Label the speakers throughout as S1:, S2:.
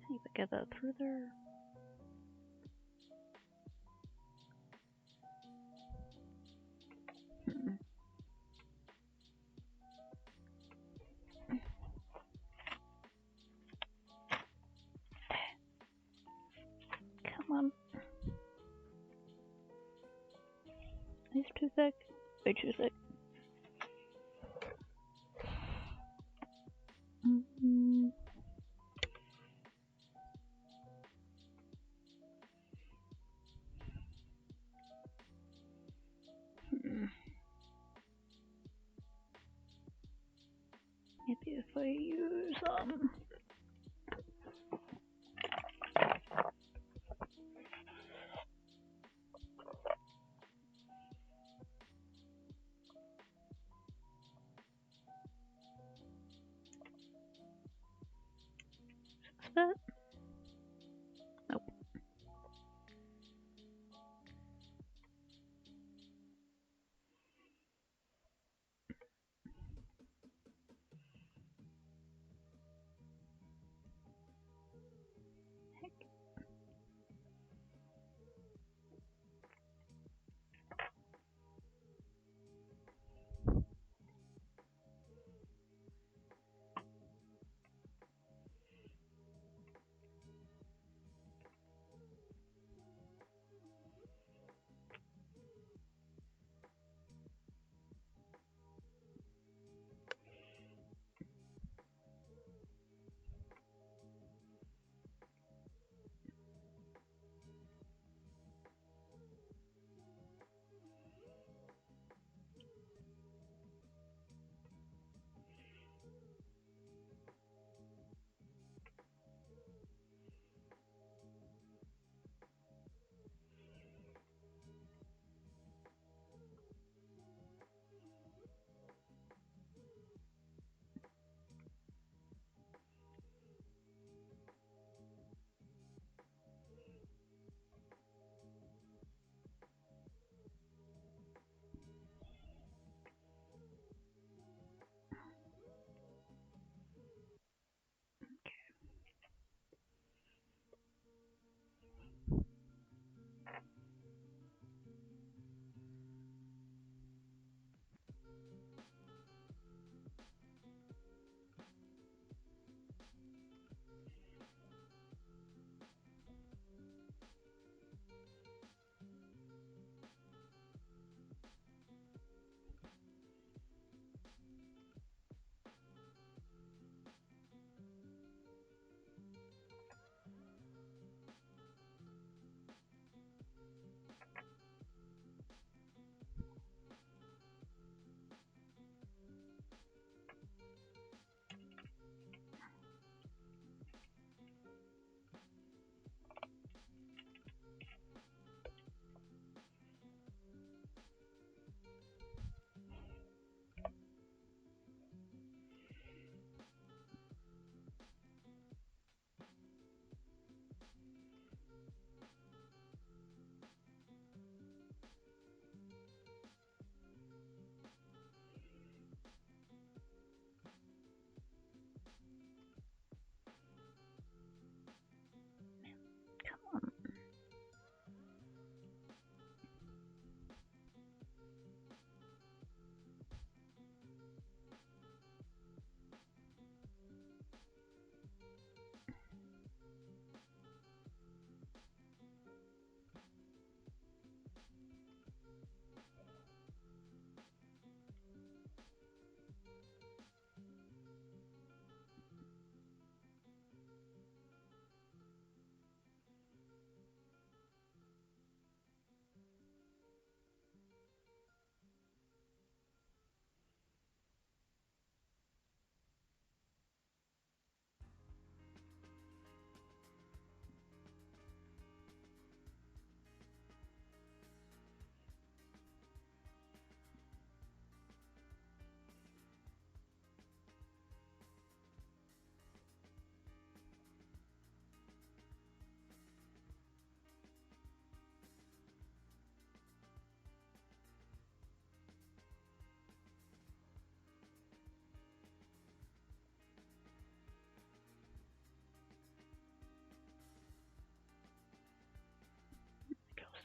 S1: See if I get that through there. Come on. He's too thick. Way too thick. Maybe if I use is that? Nope.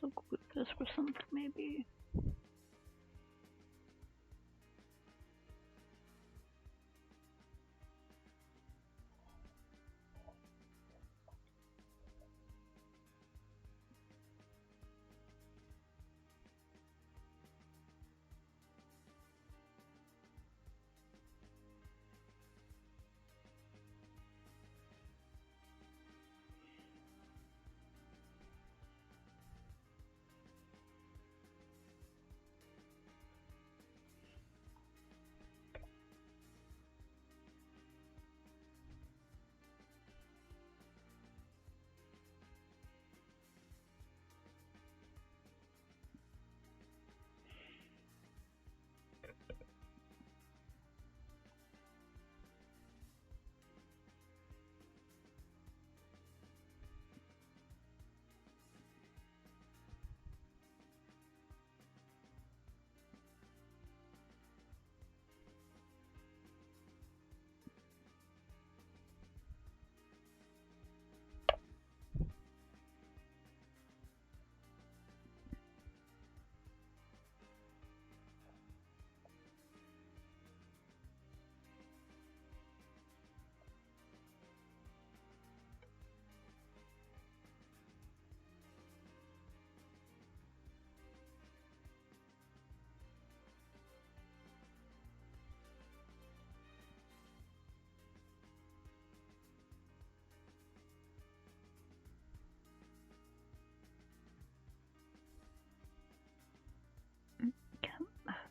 S1: also equip this with something maybe.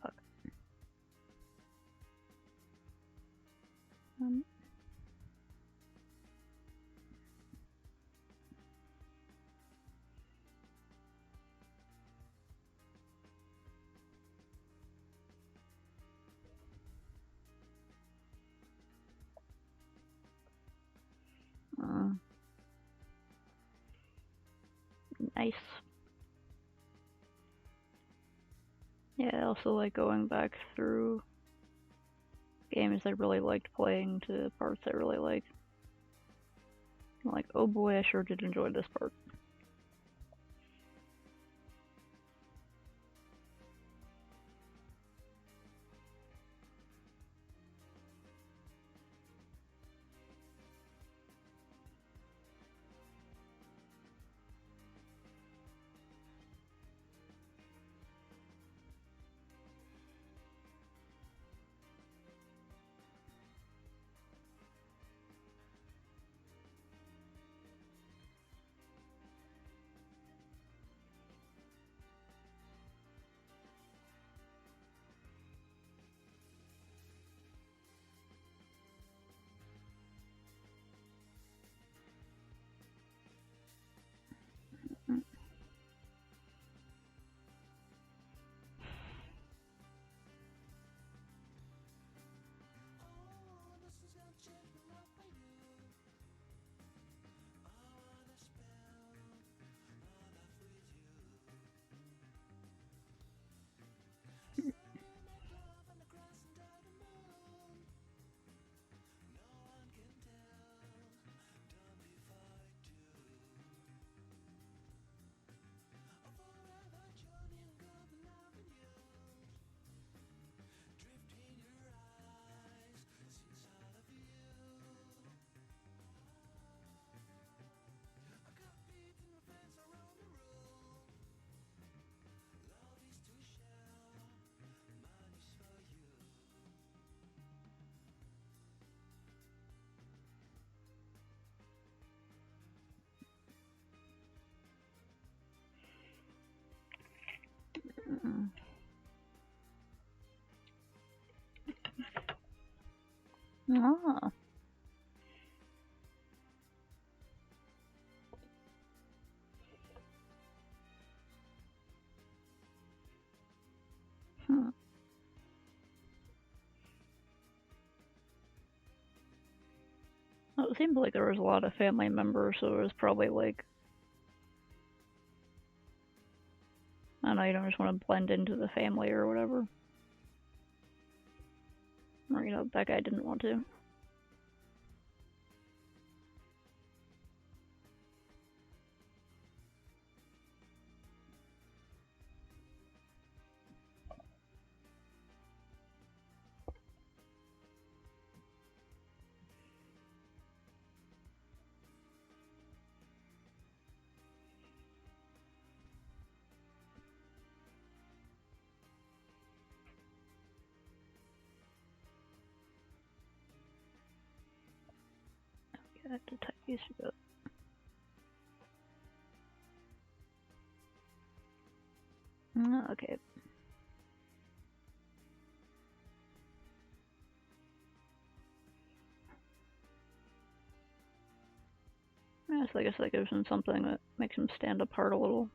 S1: Fuck. Nice. Yeah, I also like going back through games I really liked playing to parts I really like. I'm like, oh boy, I sure did enjoy this part. Ah. Well, it seemed like there was a lot of family members, so it was probably like, I don't know, you don't just want to blend into the family or whatever. Or, you know, that guy didn't want to. Got to tie these together. Okay. Yeah, so I guess that gives him something that makes him stand apart a little.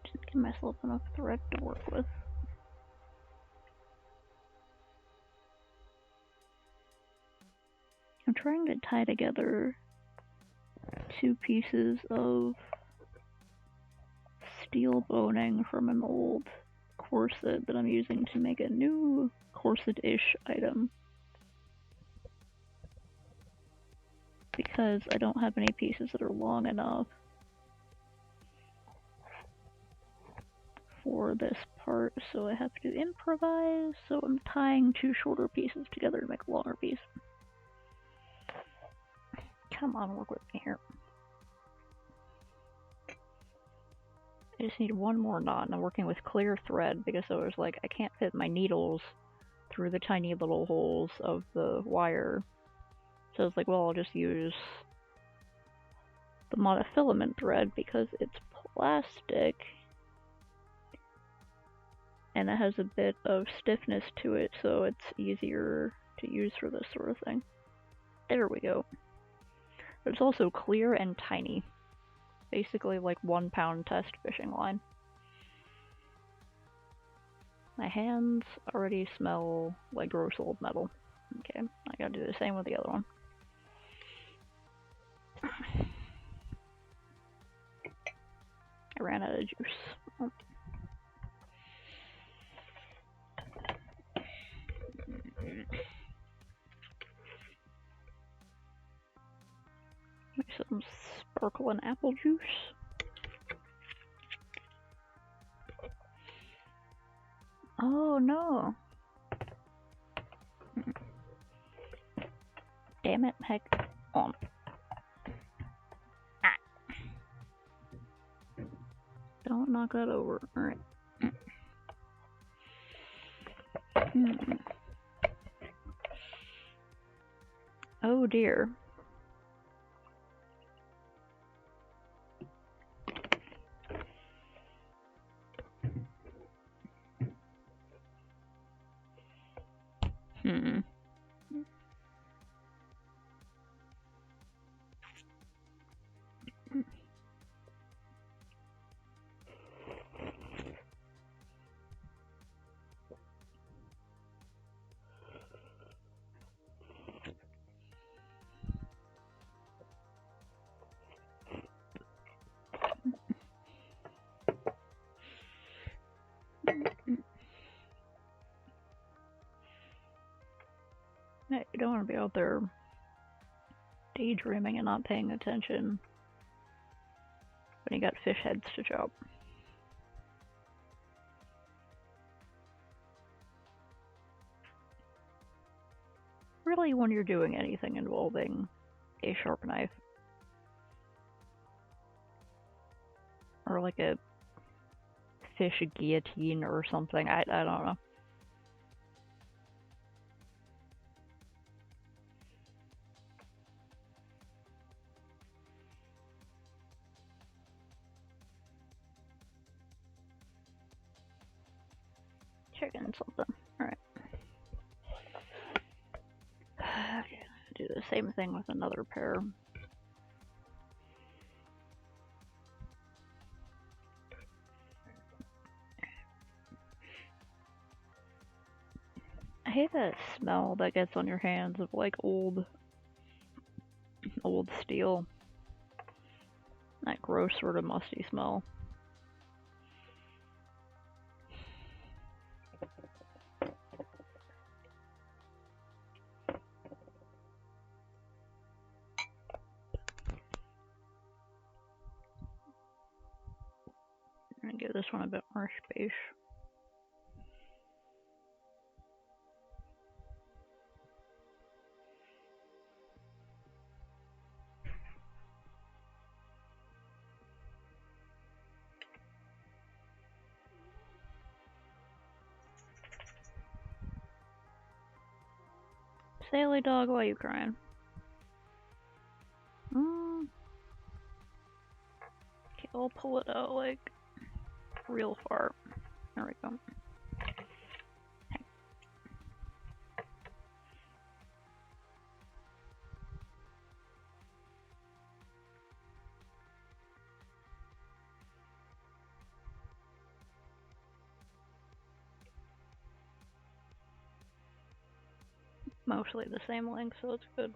S1: Just give myself enough thread to work with. I'm trying to tie together 2 pieces of steel boning from an old corset that I'm using to make a new corset-ish item. Because I don't have any pieces that are long enough for this part, so I have to improvise, so I'm tying 2 shorter pieces together to make a longer piece. Come on, work with me here. I just need 1 more knot, and I'm working with clear thread because I was like, I can't fit my needles through the tiny little holes of the wire. So I was like, well, I'll just use the monofilament thread because it's plastic and it has a bit of stiffness to it, so it's easier to use for this sort of thing. There we go. But it's also clear and tiny. Basically like 1 pound test fishing line. My hands already smell like gross old metal. Okay, I gotta do the same with the other one. I ran out of juice. Oh. Some sparkling apple juice. Oh no. Damn it, heck on. Ah. Don't knock that over. Alright. Oh dear. You don't want to be out there daydreaming and not paying attention when you got fish heads to chop. really when you're doing anything involving a sharp knife. Or like a fish guillotine or something. I don't know. Chicken something. Alright. Okay, do the same thing with another pair. I hate that smell that gets on your hands of like old steel. That gross sort of musty smell. I'm gonna give this one a bit more space. Sally dog, why are you crying? Okay, I'll pull it out like real far. There we go. Mostly the same length, so it's good.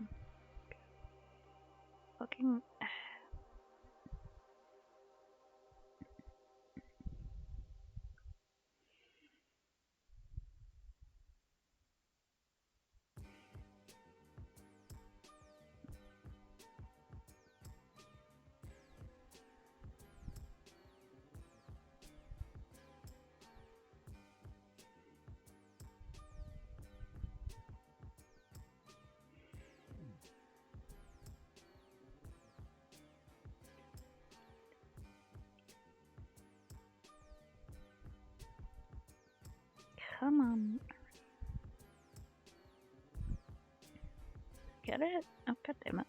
S1: Fucking. Come on. Get it? Oh, god damn it.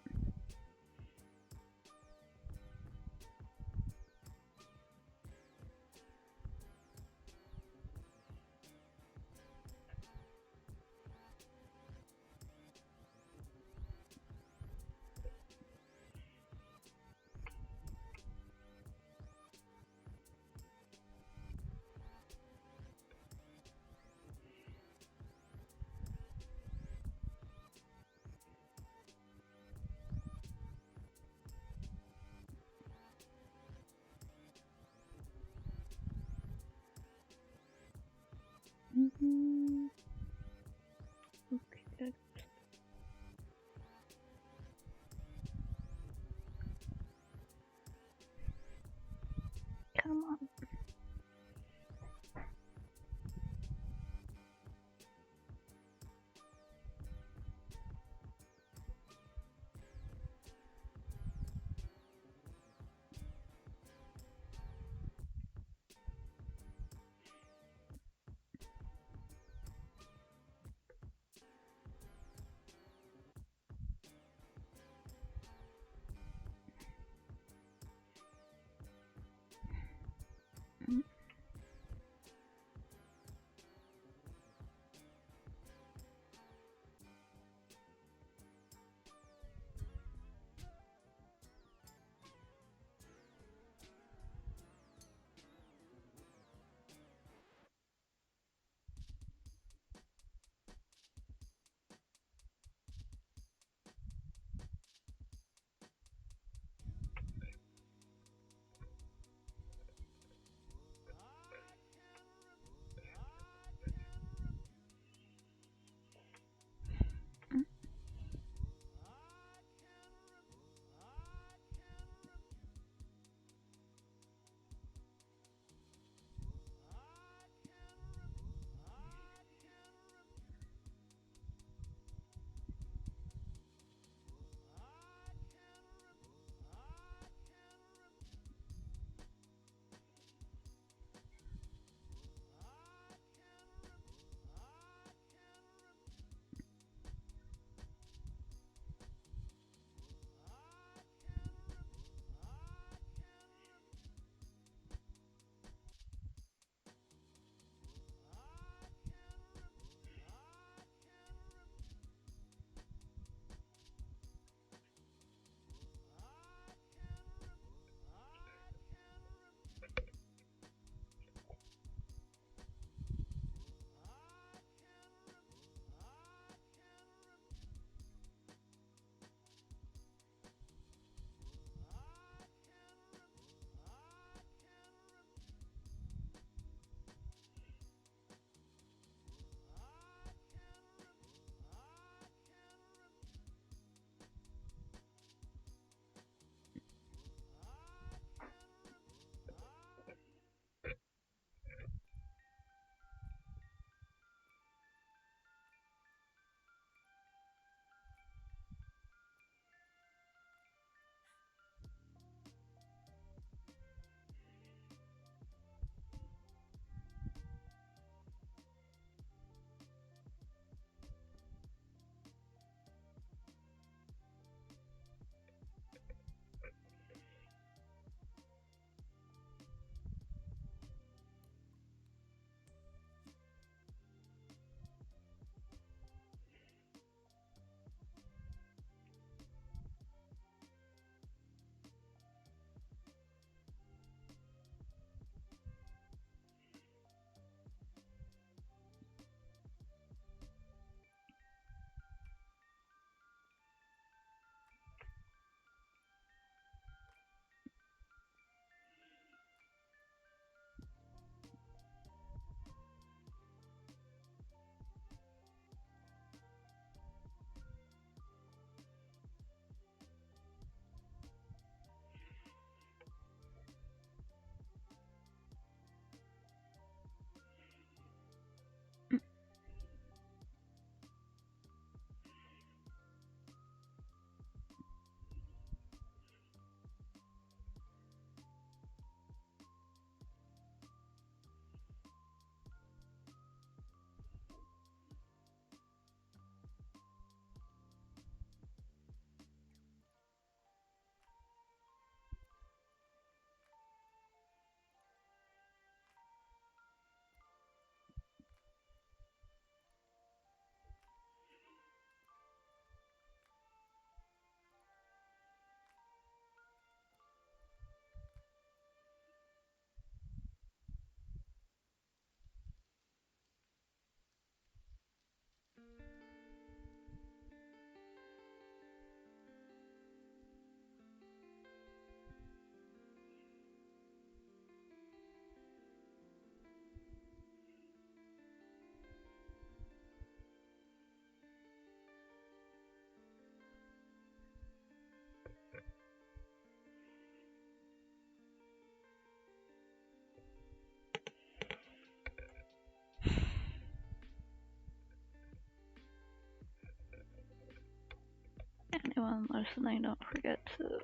S1: listening, don't forget to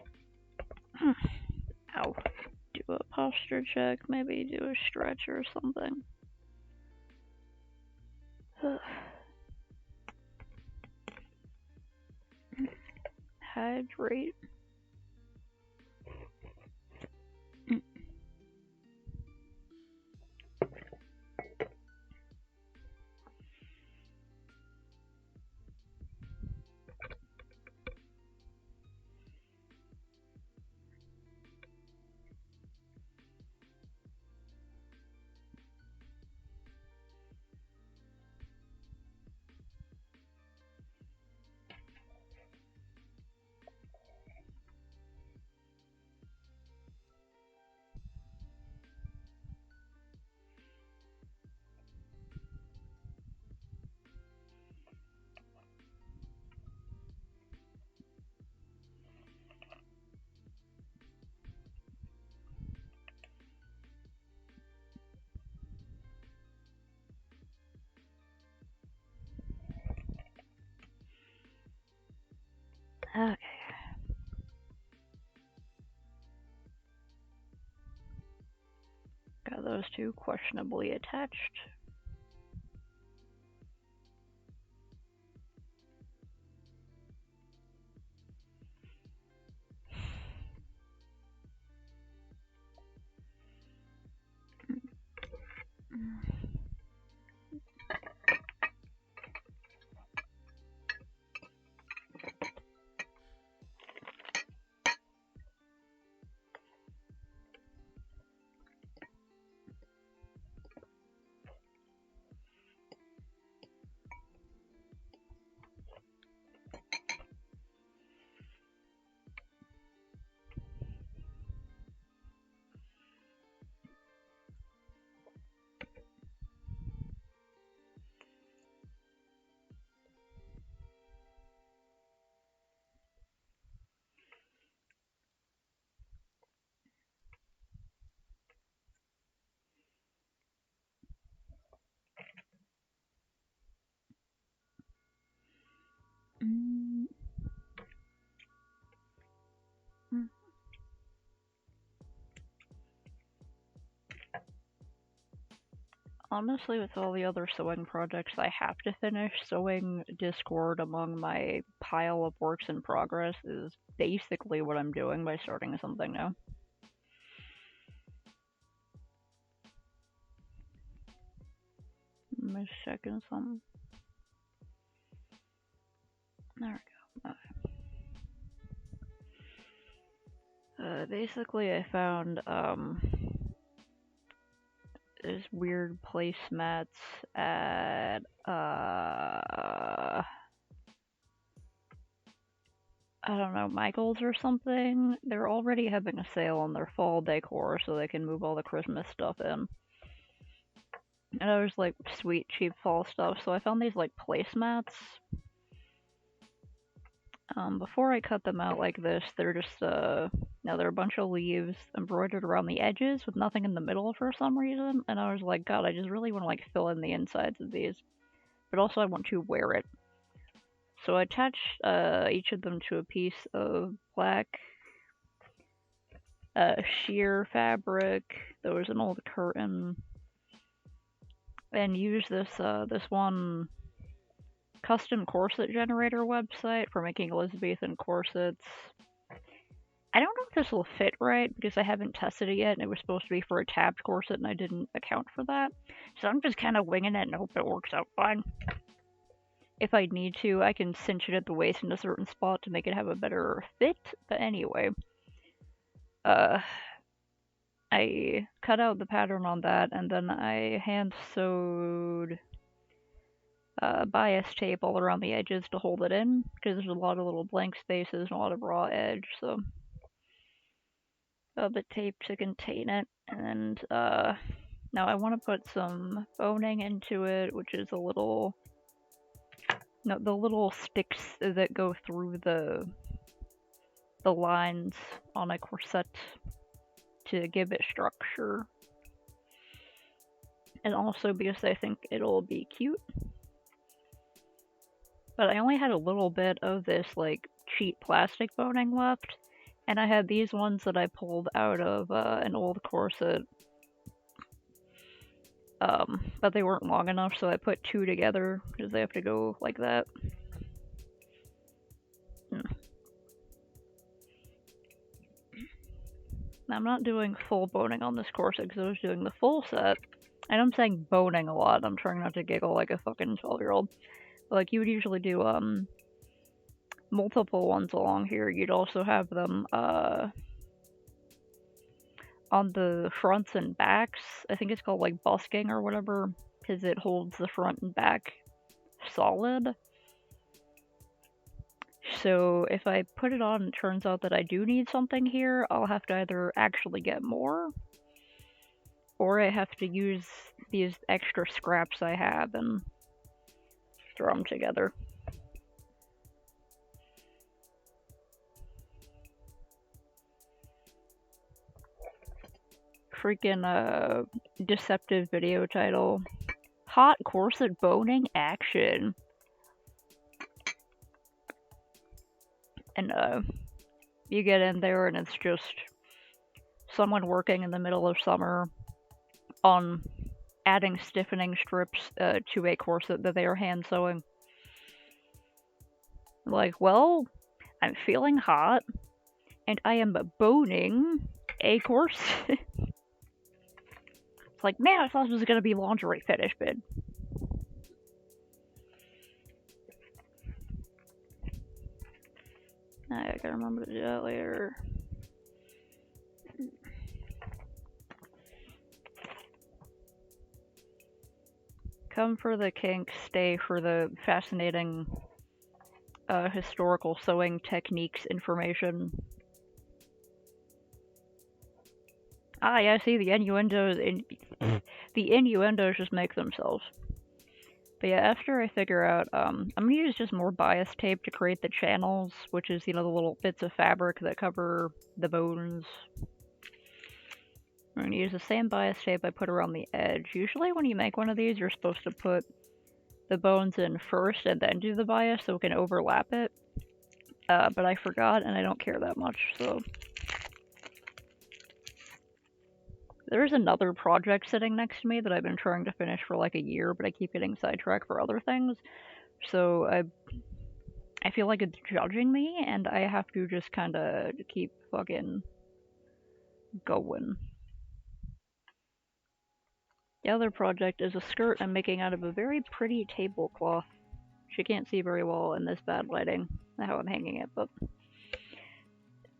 S1: ow, do a posture check, maybe do a stretch or something. Hydrate. Okay. Got those two questionably attached. Honestly, with all the other sewing projects I have to finish, sewing Discord among my pile of works in progress is basically what I'm doing by starting something new. Let me checking something. There we go. Okay. Basically, I found there's weird placemats at I don't know, Michael's or something. They're already having a sale on their fall decor so they can move all the Christmas stuff in. And I was like, sweet, cheap fall stuff. So I found these like placemats. Before I cut them out like this, they're just now they're a bunch of leaves embroidered around the edges with nothing in the middle for some reason. And I was like, God, I just really want to like fill in the insides of these, but also I want to wear it. So I attached each of them to a piece of black sheer fabric. There was an old curtain, and used this one custom corset generator website for making Elizabethan corsets. I don't know if this will fit right because I haven't tested it yet, and it was supposed to be for a tabbed corset, and I didn't account for that. So I'm just kind of winging it and hope it works out fine. If I need to, I can cinch it at the waist in a certain spot to make it have a better fit. But anyway, I cut out the pattern on that, and then I hand sewed bias tape all around the edges to hold it in, because there's a lot of little blank spaces and a lot of raw edge, so the tape to contain it. And now I want to put some boning into it, which is the little sticks that go through the lines on a corset to give it structure. And also because I think it'll be cute. But I only had a little bit of this like cheap plastic boning left, and I had these ones that I pulled out of an old corset. But they weren't long enough, so I put two together because they have to go like that. I'm not doing full boning on this corset because I was doing the full set. And I'm saying boning a lot. I'm trying not to giggle like a fucking 12-year-old. Like, you would usually do, multiple ones along here. You'd also have them, on the fronts and backs. I think it's called, like, busking or whatever, because it holds the front and back solid. So if I put it on and it turns out that I do need something here, I'll have to either actually get more, or I have to use these extra scraps I have and throw them together. Freaking deceptive video title. Hot corset boning action. And you get in there and it's just someone working in the middle of summer on adding stiffening strips to a corset that they are hand sewing. Like, well, I'm feeling hot and I am boning a corset. It's like, man, I thought this was gonna be lingerie fetish bid. I gotta remember to do that later. Come for the kinks, stay for the fascinating historical sewing techniques information. Ah, yeah, see, the innuendos just make themselves. But yeah, after I figure out, I'm gonna use just more bias tape to create the channels, which is, you know, the little bits of fabric that cover the bones. I'm gonna use the same bias tape I put around the edge. Usually when you make one of these, you're supposed to put the bones in first and then do the bias so it can overlap it. But I forgot and I don't care that much, so. There's another project sitting next to me that I've been trying to finish for like a year, but I keep getting sidetracked for other things. So I feel like it's judging me, and I have to just kind of keep fucking going. The other project is a skirt I'm making out of a very pretty tablecloth. She can't see very well in this bad lighting, how I'm hanging it, but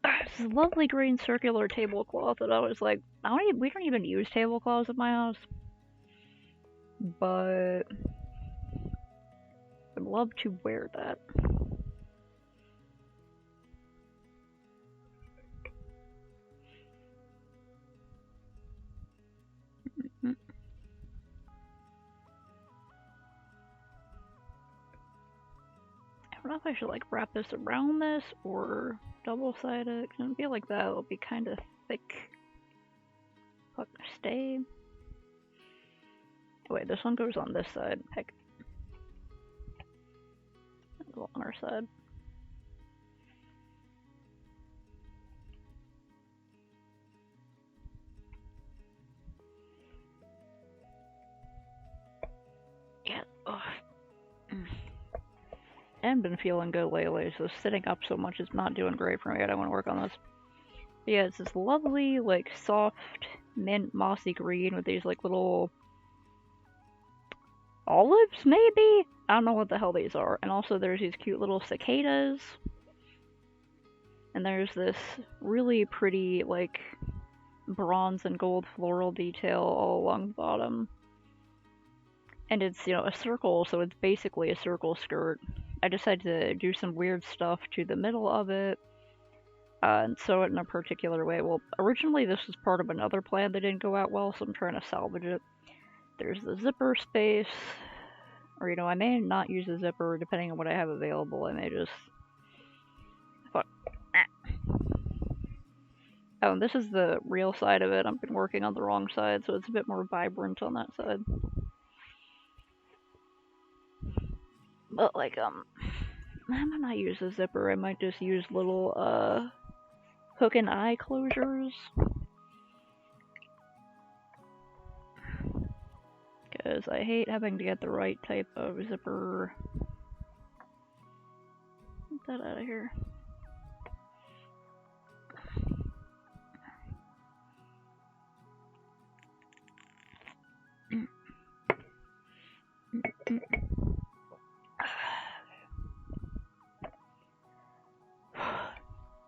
S1: it's a lovely green circular tablecloth that I was like, we don't even use tablecloths at my house, but I'd love to wear that. I don't know if I should like wrap this around this or double-side it. I feel like that will be kind of thick. Fuck, stay. Wait, this one goes on this side. Heck. Go on our side. Yeah. Ugh. I haven't been feeling good lately, so sitting up so much is not doing great for me. I don't want to work on this. But yeah, it's this lovely, like, soft, mint, mossy green with these, like, little olives, maybe? I don't know what the hell these are. And also there's these cute little cicadas. And there's this really pretty, like, bronze and gold floral detail all along the bottom. And it's, you know, a circle, so it's basically a circle skirt. I decided to do some weird stuff to the middle of it, and sew it in a particular way. Well, originally this was part of another plan that didn't go out well, so I'm trying to salvage it. There's the zipper space, or, you know, I may not use a zipper depending on what I have available. I may just... Fuck. Oh, and this is the real side of it. I've been working on the wrong side, so it's a bit more vibrant on that side. But, like, I might not use a zipper, I might just use little, hook and eye closures. Because I hate having to get the right type of zipper. Get that out of here.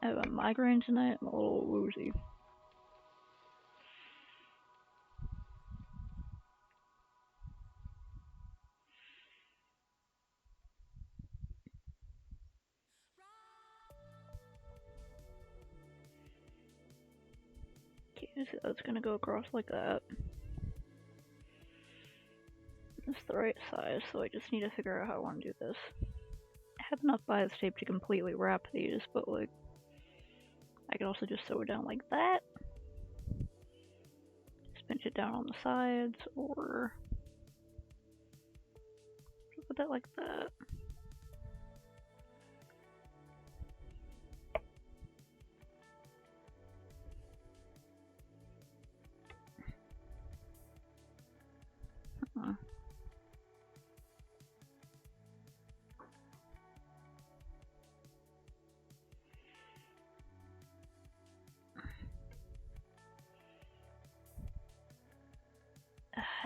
S1: I have a migraine tonight, I'm a little woozy. Okay, so that's gonna go across like that. It's the right size, so I just need to figure out how I want to do this. I have enough bias tape to completely wrap these, but like, I could also just sew it down like that. Just pinch it down on the sides, or put that like that.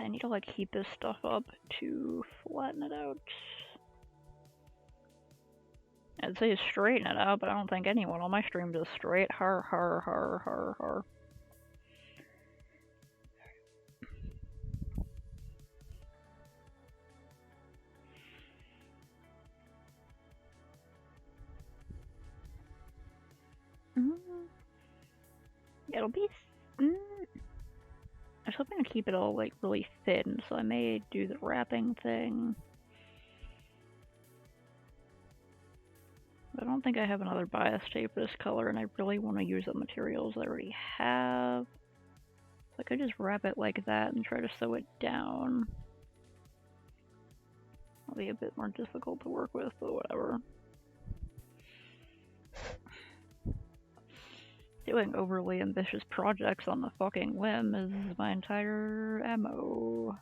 S1: I need to like heat this stuff up to flatten it out. I'd say straighten it out, but I don't think anyone on my stream does straight. Har har har har har. It'll be. I was hoping to keep it all like really thin, so I may do the wrapping thing. I don't think I have another bias tape this color, and I really want to use the materials I already have. So I could just wrap it like that and try to sew it down. It'll be a bit more difficult to work with, but whatever. Doing overly ambitious projects on the fucking whim is my entire MO.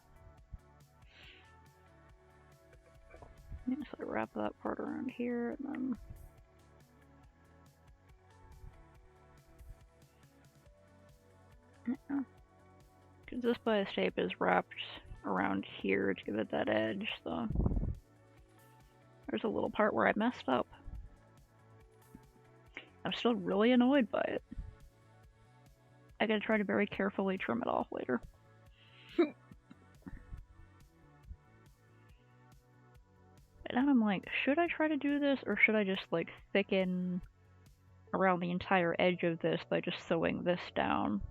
S1: So I wrap that part around here, and then because this bias tape is wrapped around here to give it that edge, so there's a little part where I messed up. I'm still really annoyed by it. I gotta try to very carefully trim it off later. And then I'm like, should I try to do this, or should I just like thicken around the entire edge of this by just sewing this down?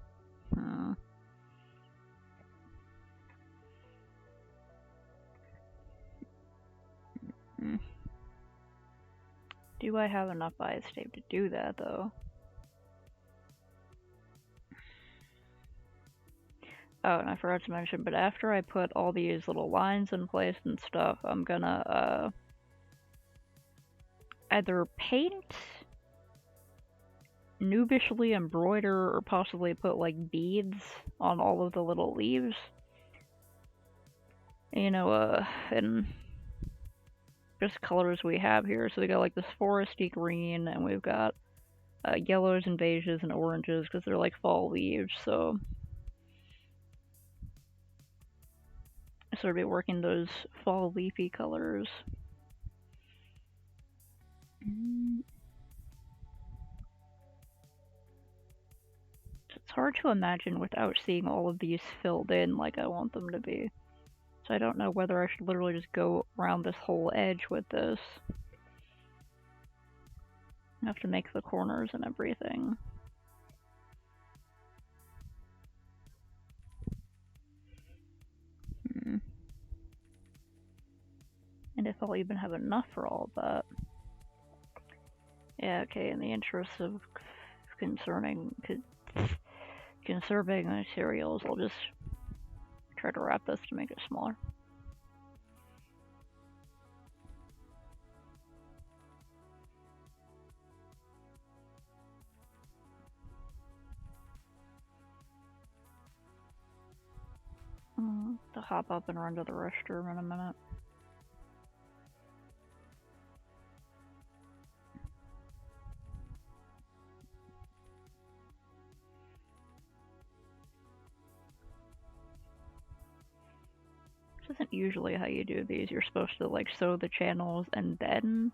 S1: Do I have enough bias tape to do that, though? Oh, and I forgot to mention, but after I put all these little lines in place and stuff, I'm gonna, either paint, noobishly embroider, or possibly put, like, beads on all of the little leaves. You know, and just colors we have here. So we got, like, this foresty green, and we've got yellows and beiges and oranges, because they're, like, fall leaves, so sort of be working those fall leafy colors. It's hard to imagine without seeing all of these filled in like I want them to be. So I don't know whether I should literally just go around this whole edge with this. I have to make the corners and everything. And if I'll even have enough for all of that. Yeah, okay, in the interest of conserving materials, I'll just try to wrap this to make it smaller. to hop up and run to the restroom in a minute. This isn't usually how you do these. You're supposed to like sew the channels and then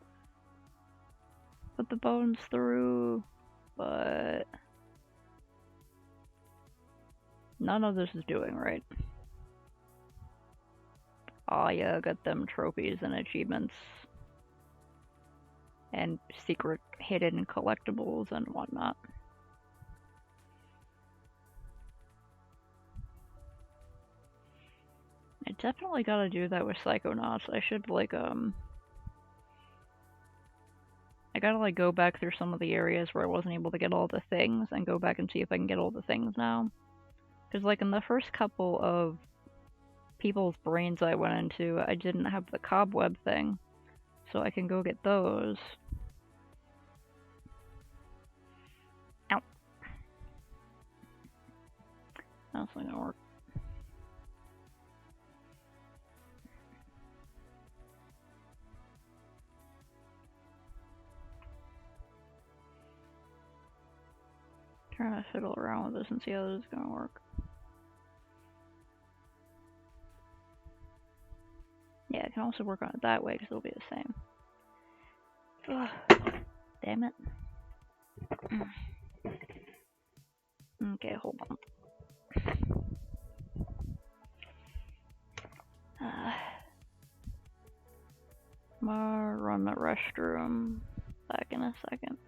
S1: put the bones through, but none of this is doing right. Oh yeah, got them trophies and achievements and secret hidden collectibles and whatnot. I definitely gotta do that with Psychonauts. I should like I gotta like go back through some of the areas where I wasn't able to get all the things and go back and see if I can get all the things now. Cause like in the first couple of people's brains I went into, I didn't have the cobweb thing. So I can go get those. Ow. That's not gonna work. Trying to fiddle around with this and see how this is gonna work. Yeah, I can also work on it that way because it'll be the same. Ugh. Damn it. Okay, hold on. Run the restroom. Back in a second.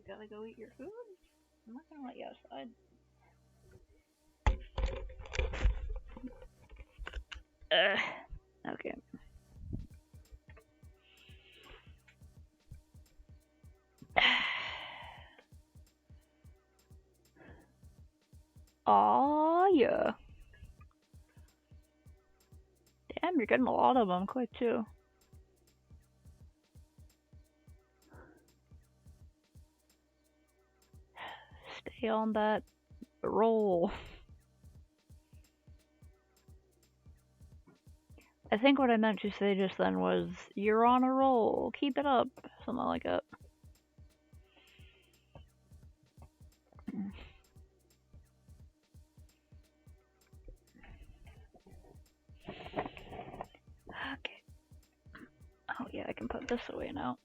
S1: Gotta go eat your food? I'm not gonna let you outside. Okay. Aw, yeah. Damn, you're getting a lot of them quick, too. Stay on that roll. I think what I meant to say just then was, you're on a roll, keep it up. Something like that. Okay. Oh yeah, I can put this away now.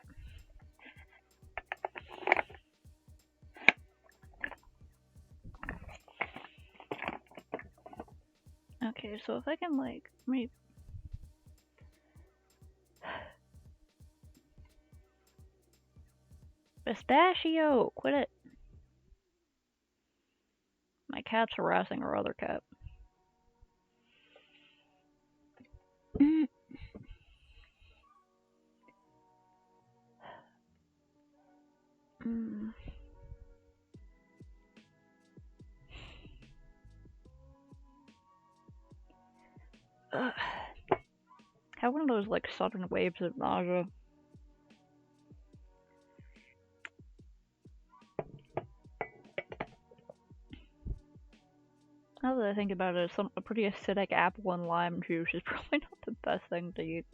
S1: Okay, so if I can, like, Pistachio! Quit it! My cat's harassing our other cat. Have one of those, like, sudden waves of nausea. Now that I think about it, a pretty acidic apple and lime juice is probably not the best thing to eat.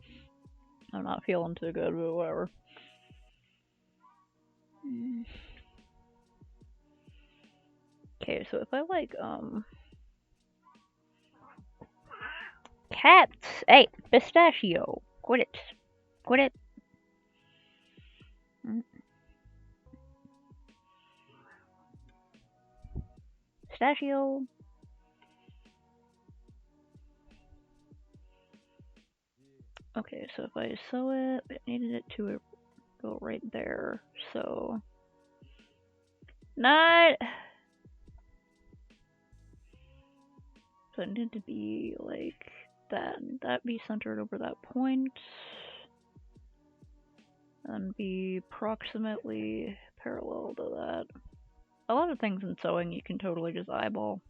S1: I'm not feeling too good, but whatever. Okay, so if I like, cats! Hey, Pistachio! Quit it! Quit it! Pistachio! Okay, so if I sew it, I needed it to go right there, so... Not... So it needed to be like that. That be centered over that point. And be approximately parallel to that. A lot of things in sewing you can totally just eyeball.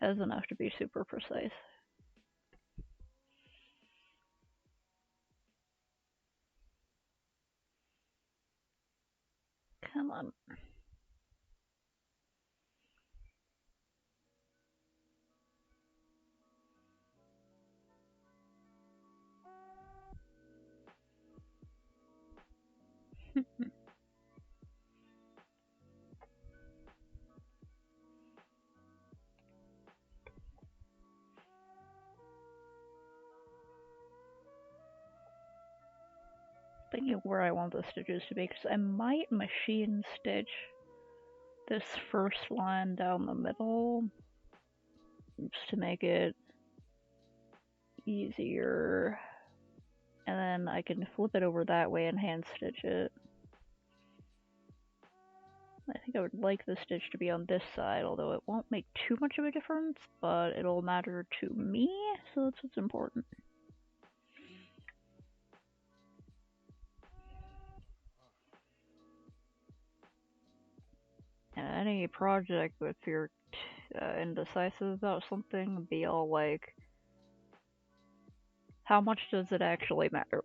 S1: It doesn't have to be super precise. Come on. Thinking where I want the stitches to be, because I might machine stitch this first line down the middle just to make it easier, and then I can flip it over that way and hand stitch it. I think I would like the stitch to be on this side, although it won't make too much of a difference, but it'll matter to me, so that's what's important. Any project, if you're indecisive about something, be all like, how much does it actually matter?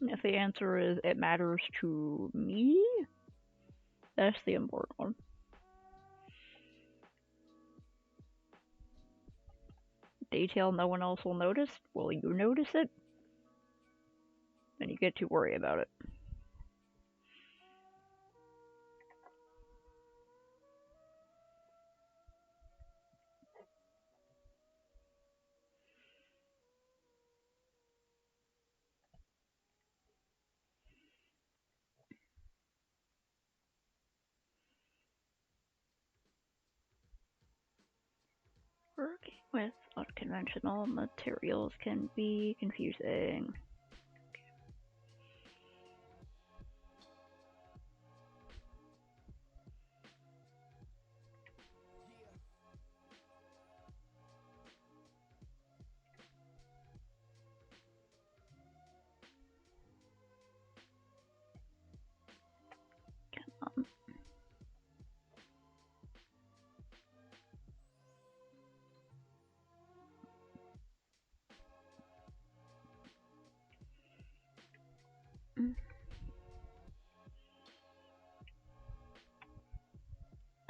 S1: If the answer is it matters to me, that's the important one. Detail no one else will notice? Will you notice it? Then you get to worry about it. with unconventional materials can be confusing.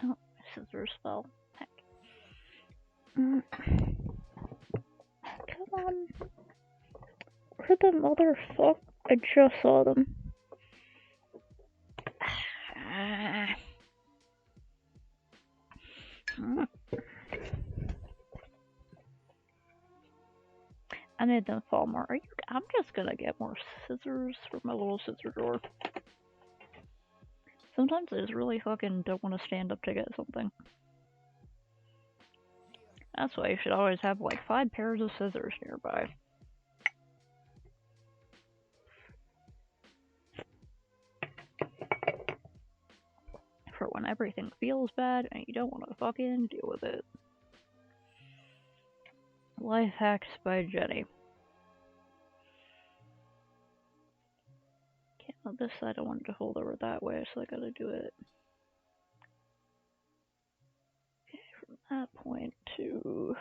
S1: Oh, scissors fell. Heck. Come on. Where the motherfuck? I just saw them. I made them fall more. I'm just gonna get more scissors for my little scissor drawer. Sometimes I just really fucking don't want to stand up to get something. That's why you should always have like 5 pairs of scissors nearby. For when everything feels bad and you don't want to fucking deal with it. Life Hacks by Jenny. Okay, on this side I wanted to hold over that way, so I gotta do it. Okay, from that point to...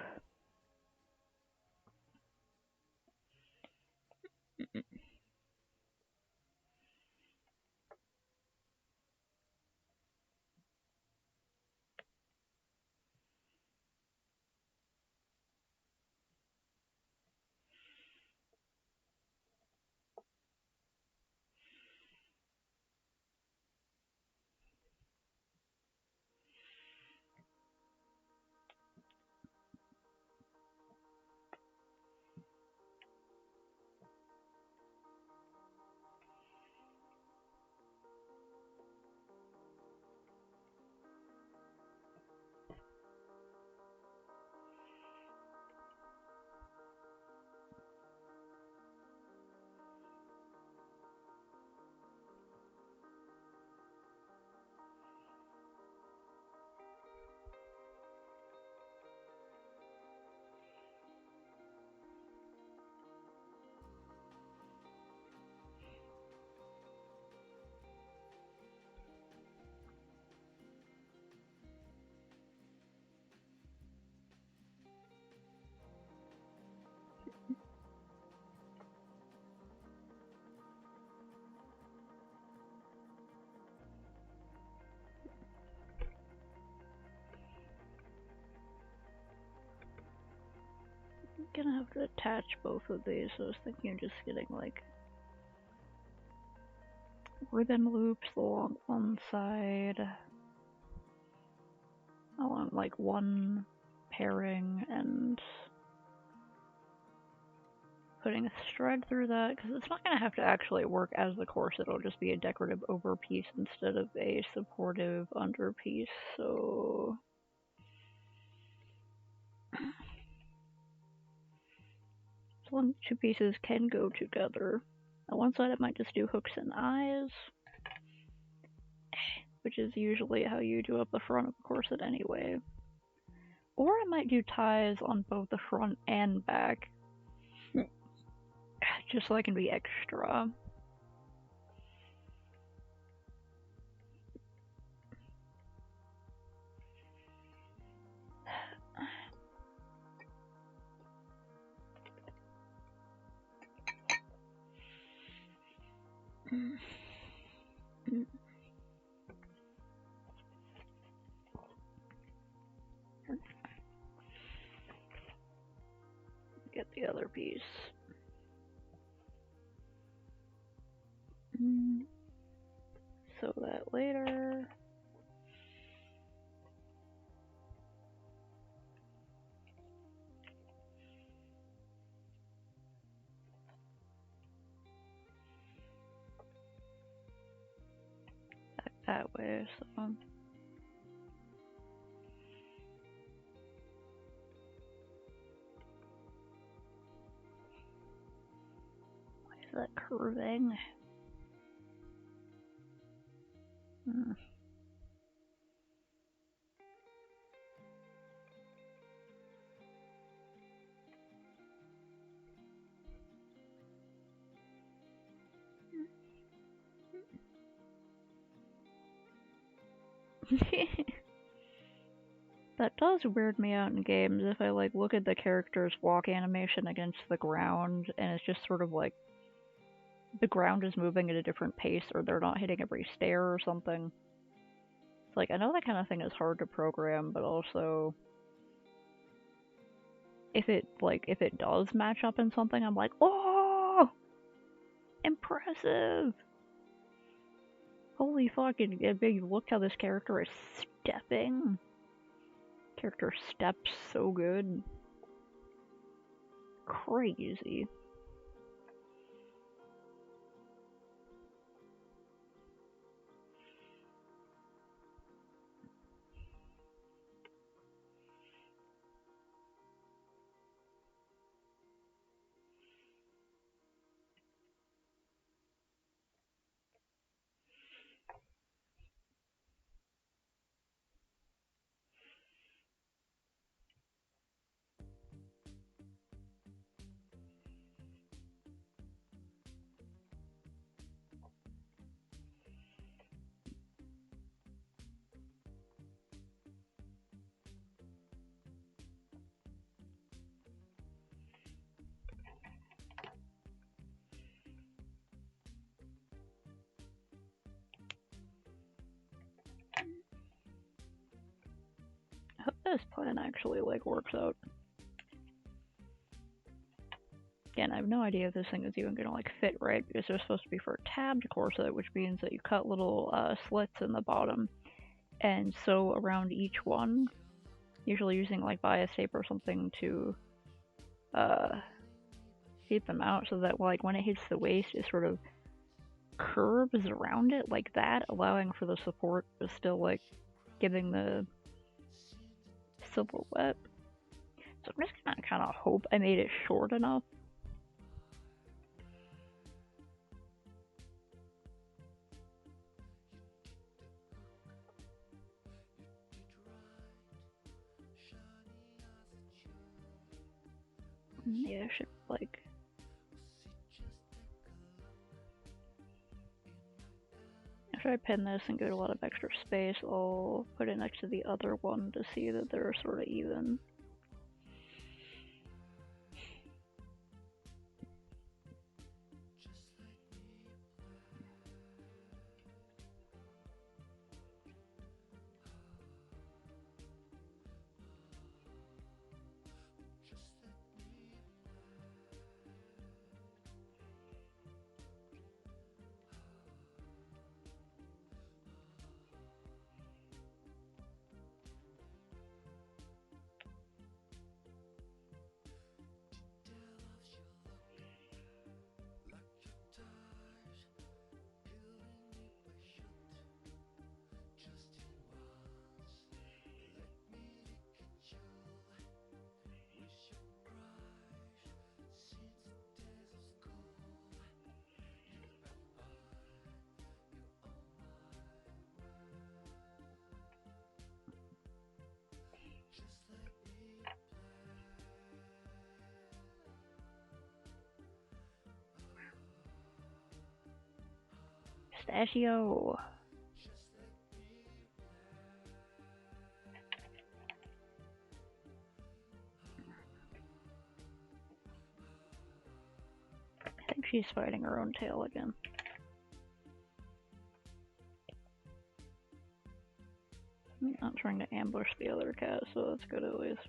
S1: I'm gonna have to attach both of these, so I was thinking of just getting like ribbon loops along one side, along like one pairing, and putting a thread through that, because it's not going to have to actually work as the corset, it'll just be a decorative over piece instead of a supportive under piece, so... As long as 2 pieces can go together. On one side I might just do hooks and eyes, which is usually how you do up the front of the corset anyway. Or I might do ties on both the front and back, just so I can be extra. Get the other piece. Sew that later. Back that way, so... that curving? Hmm. That does weird me out in games if I like look at the character's walk animation against the ground and it's just sort of like the ground is moving at a different pace or they're not hitting every stair or something. It's like I know that kind of thing is hard to program, but also if it does match up in something, I'm like, oh, impressive! Holy fuck! Look how this character is stepping. Character steps so good. Crazy. I hope this plan actually like works out. Again, I have no idea if this thing is even gonna like fit right because they're supposed to be for a tabbed corset, which means that you cut little slits in the bottom and sew around each one, usually using like bias tape or something to keep them out so that like when it hits the waist it sort of curves around it like that, allowing for the support but still like giving the silhouette. So I'm just gonna kind of hope I made it short enough. Yeah, I should like. After I pin this and get a lot of extra space, I'll put it next to the other one to see that they're sort of even. Pistachio! I think she's fighting her own tail again. I'm not trying to ambush the other cat, so that's good at least.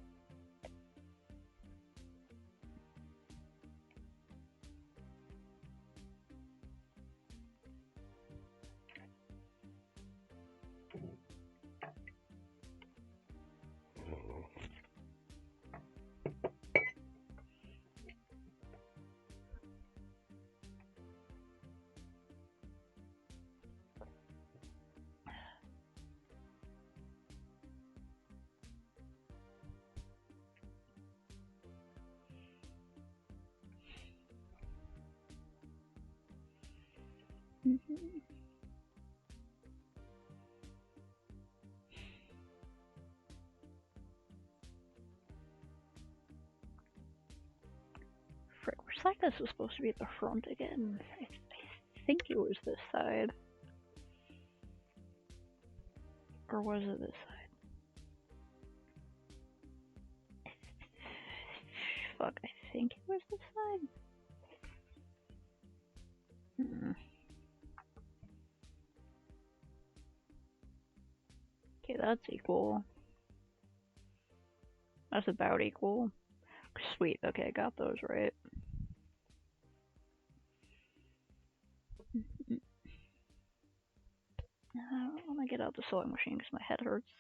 S1: Frick, which side this was supposed to be at the front again? I think it was this side. Or was it this side? Fuck, I think it was this side. Okay, that's equal. That's about equal. Sweet, okay, got those right. Let me get out the sewing machine because my head hurts.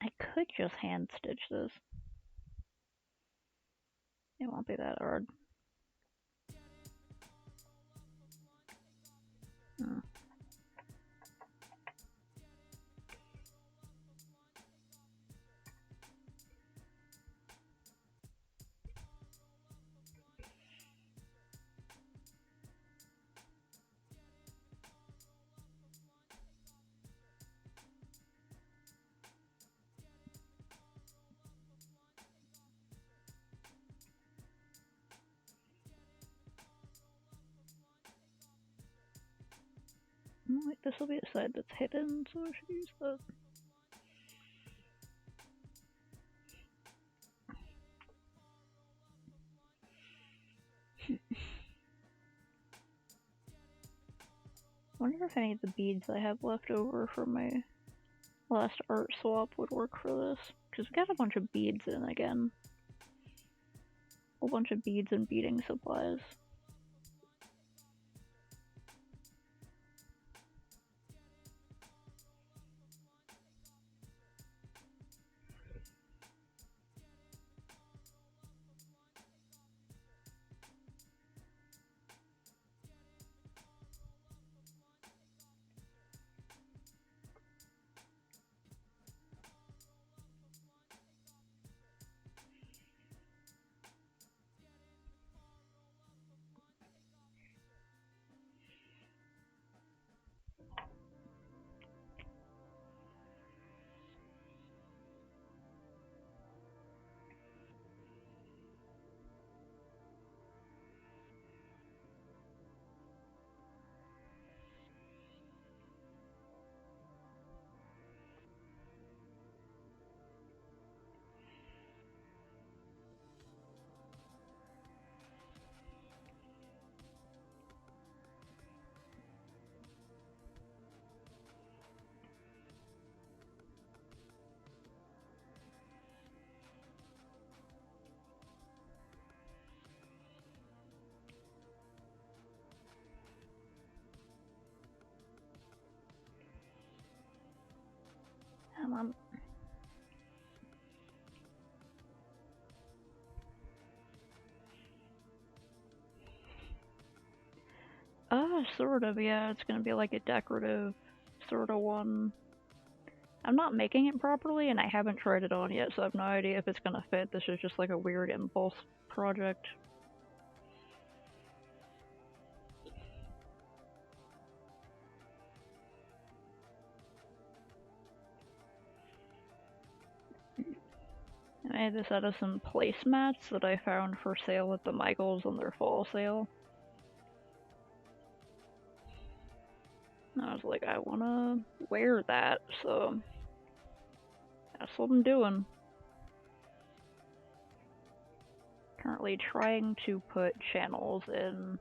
S1: I could just hand stitch this. It won't be that hard. Wait, this will be a side that's hidden, so I should use that. Wonder if any of the beads I have left over from my last art swap would work for this. Because we got a bunch of beads in again. A whole bunch of beads and beading supplies. Sort of, yeah, it's gonna be like a decorative sort of one. I'm not making it properly, and I haven't tried it on yet, so I have no idea if it's gonna fit. This is just like a weird impulse project. I made this out of some placemats that I found for sale at the Michaels on their fall sale. And I was like, I wanna wear that, so that's what I'm doing. Currently trying to put channels in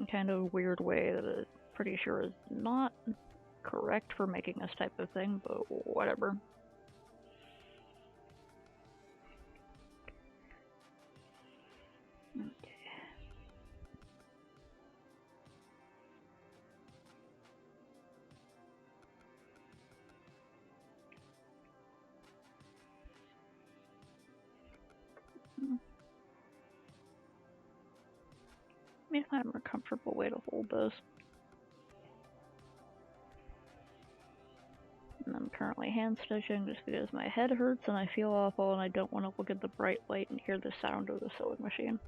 S1: a kind of weird way that I'm pretty sure is not correct for making this type of thing, but whatever. Let me find a more comfortable way to hold this. And I'm currently hand stitching just because my head hurts and I feel awful and I don't want to look at the bright light and hear the sound of the sewing machine.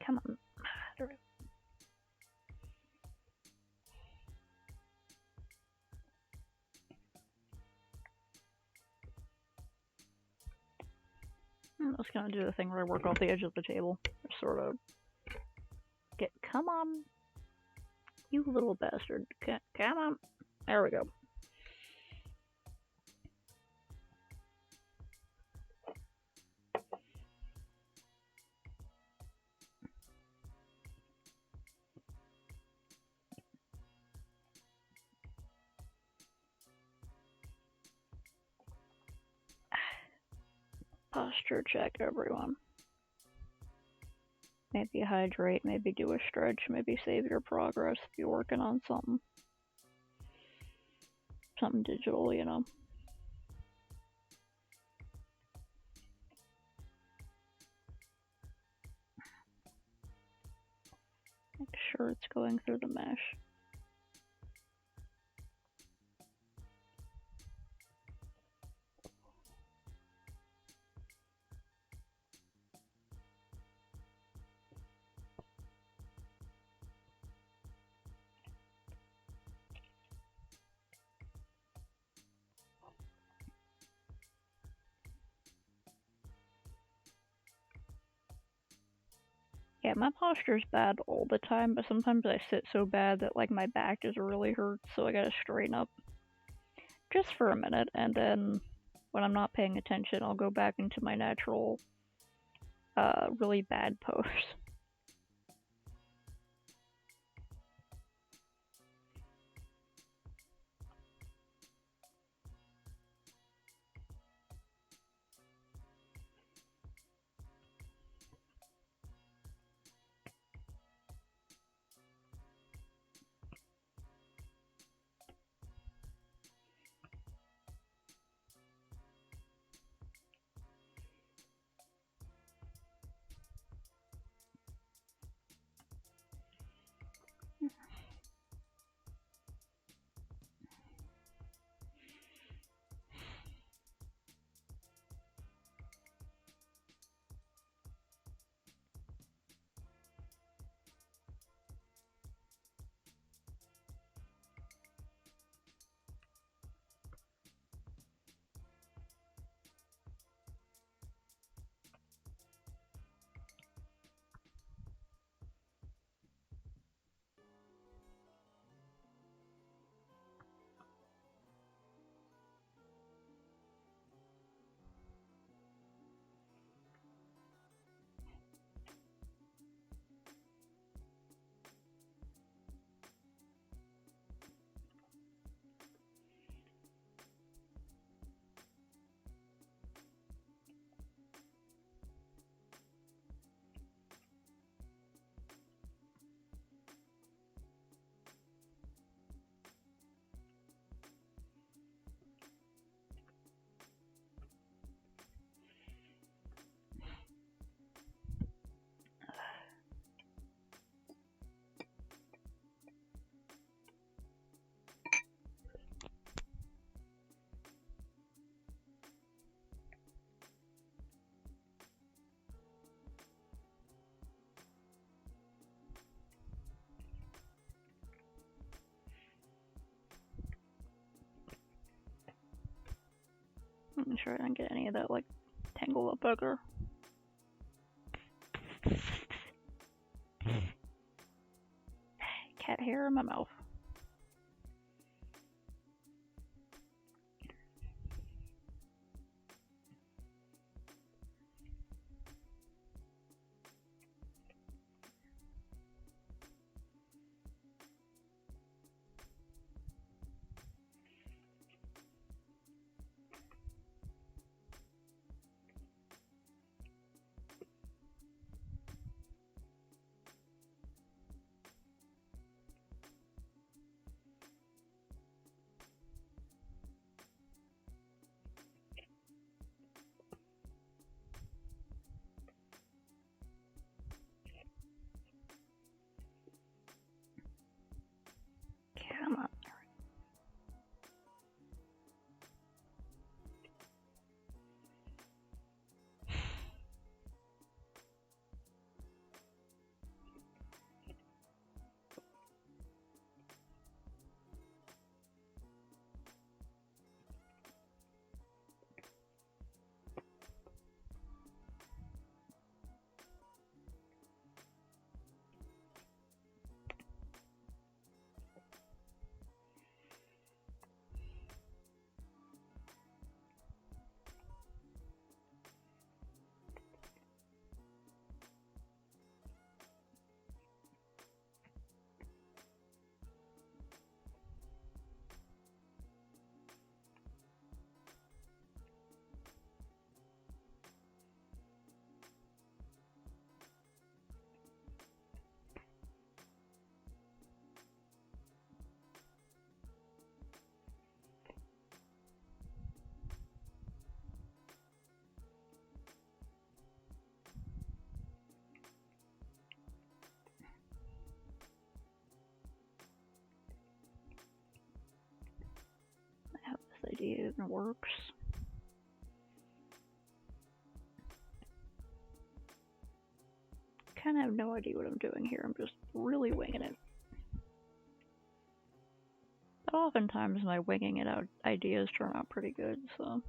S1: Come on. I'm just gonna do the thing where I work off the edge of the table. Just sort of get. Come on. You little bastard. Come on. There we go. Posture check, everyone. Maybe hydrate, maybe do a stretch, maybe save your progress if you're working on something. Something digital, you know. Make sure it's going through the mesh. Yeah, my posture's bad all the time, but sometimes I sit so bad that like my back just really hurts, so I gotta straighten up just for a minute, and then when I'm not paying attention, I'll go back into my natural, really bad pose. I'm sure I didn't get any of that, like, tangle up bugger. Cat hair in my mouth. idea even works. Kind of have no idea what I'm doing here. I'm just really winging it. But oftentimes my winging it out ideas turn out pretty good, so.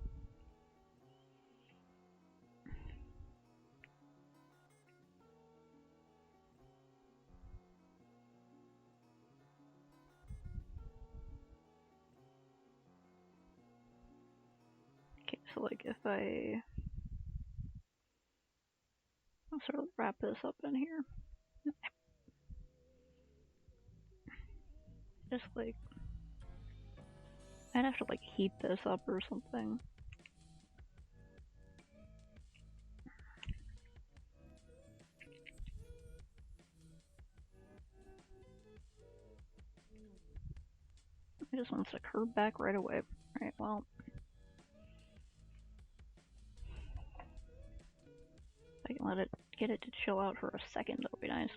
S1: Okay, so like if I'll sort of wrap this up in here. Just like, I'd have to like heat this up or something. It just wants to curve back right away. Right, well. If I can let it get it to chill out for a second, that'll be nice.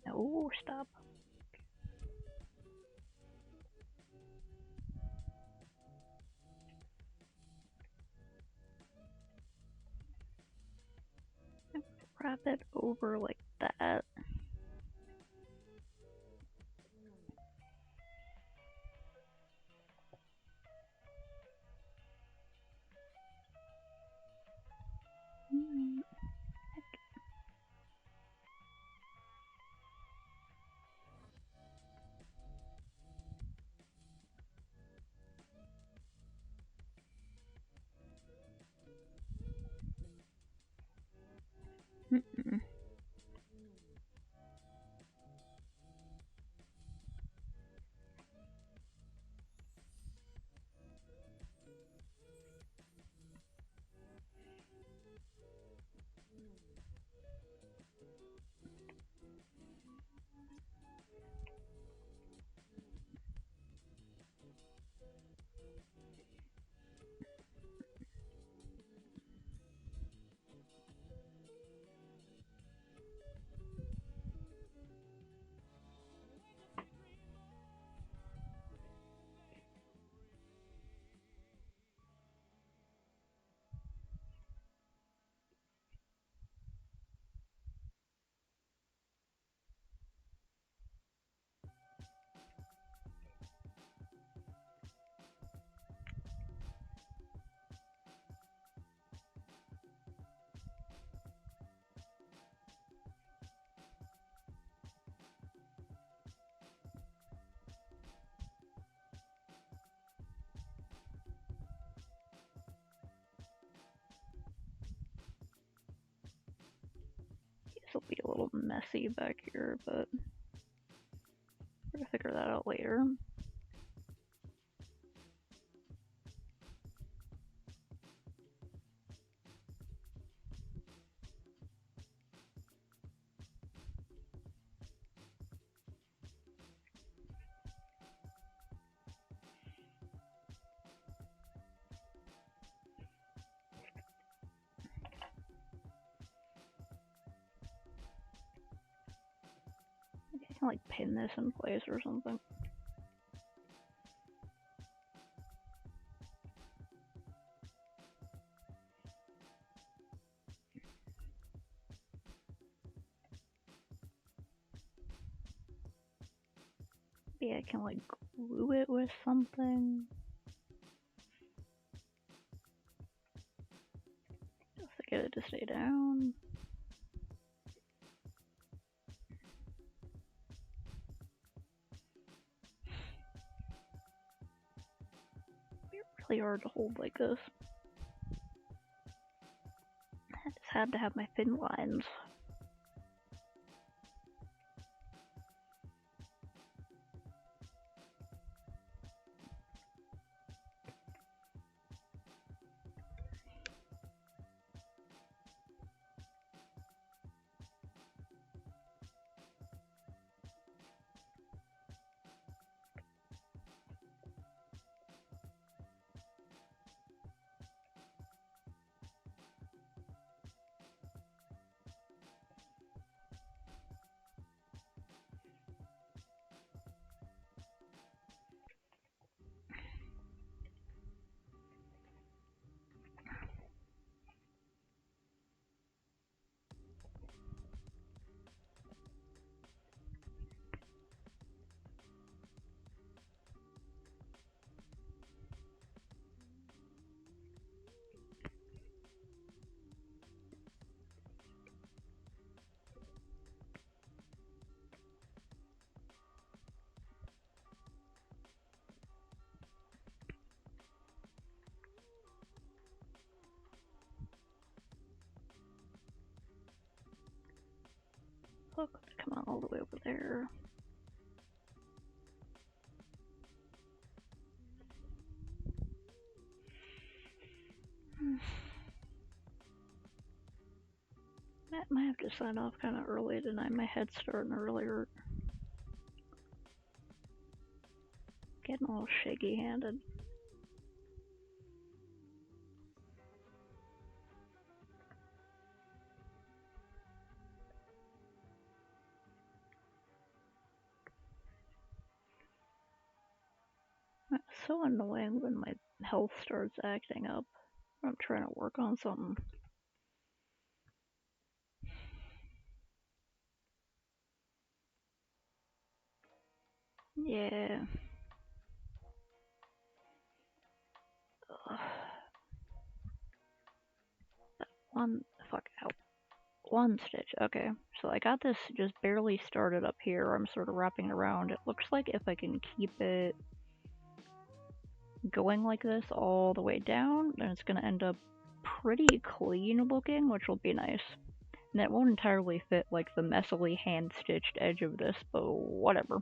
S1: No, stop. Wrap it over like that. Mm-mm. This will be a little messy back here, but we're gonna figure that out later. Maybe I can like pin this in place or something. Maybe I can like glue it with something. Just to get it to stay down. It'd be really hard to hold like this. I just had to have my thin lines. fuck? Come on, all the way over there. Might have to sign off kind of early tonight. My head's starting to really hurt. Getting all shaky-handed. It's so annoying when my health starts acting up. I'm trying to work on something. Yeah. Ugh. Fuck out. One stitch. Okay, so I got this just barely started up here. I'm sort of wrapping around. It looks like if I can keep it going like this all the way down, then it's going to end up pretty clean looking, which will be nice. And it won't entirely fit like the messily hand-stitched edge of this, but whatever.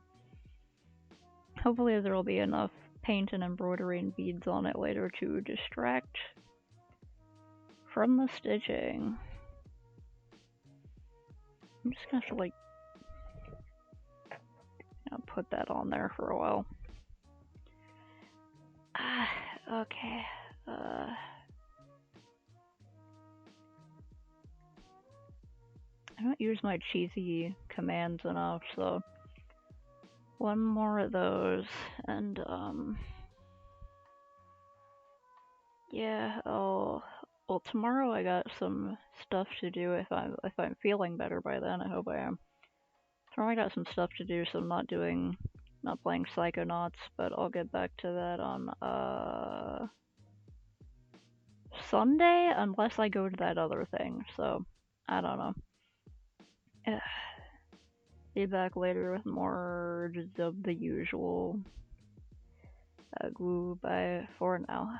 S1: Hopefully there will be enough paint and embroidery and beads on it later to distract from the stitching. I'm just gonna have to like put that on there for a while. Okay. I don't use my cheesy commands enough, so one more of those, and yeah. Well, tomorrow I got some stuff to do. If I'm feeling better by then, I hope I am. Tomorrow I got some stuff to do, so I'm not playing Psychonauts, but I'll get back to that on Sunday, unless I go to that other thing. So I don't know. Be back later with more of the usual. Goodbye for now.